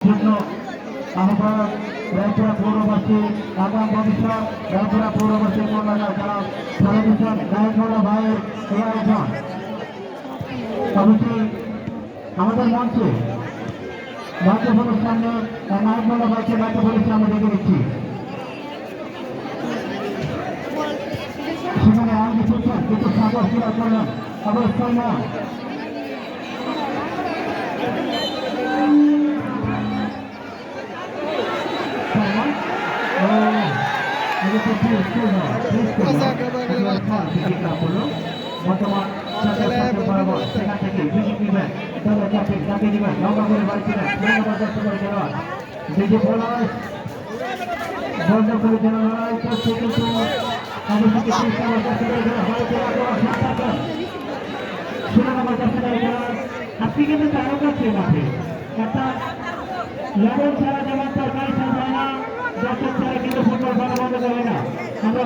যুগ্ম আহ্বায়ক রায়পুরা পৌরবাসী আগাম ভবিষ্যৎ রায়পুরা পৌরবাসী কর্মকর্তা যারা সারা গায়কওয়ালা ভাইয়ের এই আয়োজন। অবশ্যই আমাদের মঞ্চে মাইক্রোফোনের সামনে নায়কওয়ালা ভাইকে মাইক্রোফোনের সামনে রেখে দিচ্ছি। সেখানে আইনি শিক্ষক কিছু সাগর ক্রিয়া করলেন অবশ্যই না বর্তমান বরাবর সেখান থেকে বিজেপি ব্যাংক তাকে দিবেন লম্বা করে বাড়িতে বিজেপি পলাশ বন্ধ করে দেওয়া লড়াই করছে কিন্তু আপনি কিন্তু তারও কাছে মাঠে একটা লবণ ছাড়া যেমন তরকারি হয় না দর্শক ছাড়া কিন্তু ফুটবল ভালো বন্ধ করে না আমরা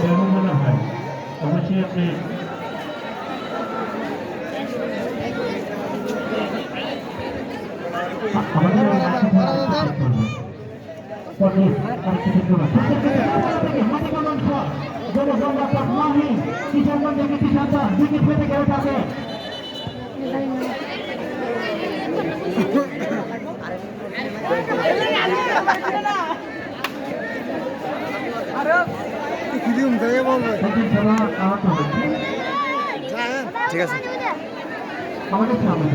যেমন মনে হয় অবশ্যই আপনি ঠিক আছে আমাদের সামনে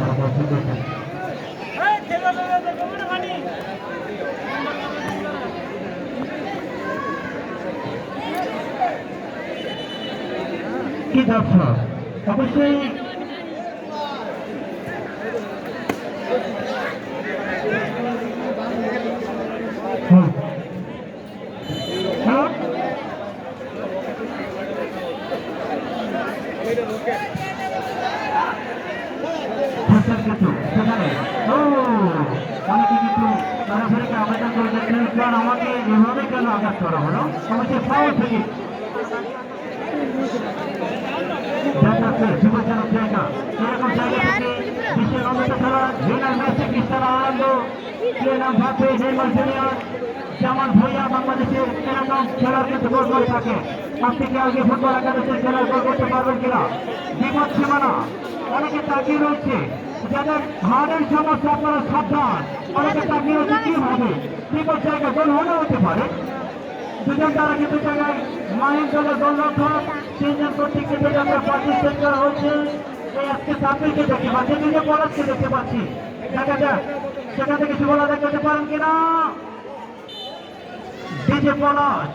কি দর্শক অবশ্যই আমাকে এভাবে কেন আঘাত করা হলো আমাকে ফাউল থেকে সুবিধাজনক জায়গা এরকম জায়গা থেকে বিশ্বের অন্যতম খেলা Lionel Messi Cristiano Ronaldo Kylian Mbappe Neymar junior যেমন ভূঁইয়া বাংলাদেশের এরকম খেলার কিন্তু গোল থাকে। আপনি কি আগে ফুটবল একাদশের খেলার গোল করতে পারবেন কিনা? বিপদ সীমানা অনেকে তাকিয়ে রয়েছে যাদের হার্টের সমস্যা আপনারা সাবধান অনেকে তাকিয়ে রয়েছে কি হবে বিপদ জায়গা গোল হলেও হতে পারে। দুজন তারা কিন্তু জায়গায় মায়ের দলের গোলরক্ষক তিনজন কর্তৃক আমরা পার্টিসিপেট করা হচ্ছে এই আজকে সাব্বিরকে দেখতে পাচ্ছি নিজে পলাশকে দেখতে পাচ্ছি দেখা যাক সেখান থেকে কিছু বলা দেখতে পারেন কিনা ডিজে পলাশ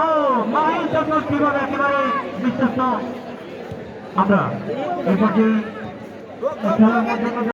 ও মায়ের দল কিভাবে একেবারে বিশ্বস্ত আমরা এই পর্যায়ে খেলার মধ্যে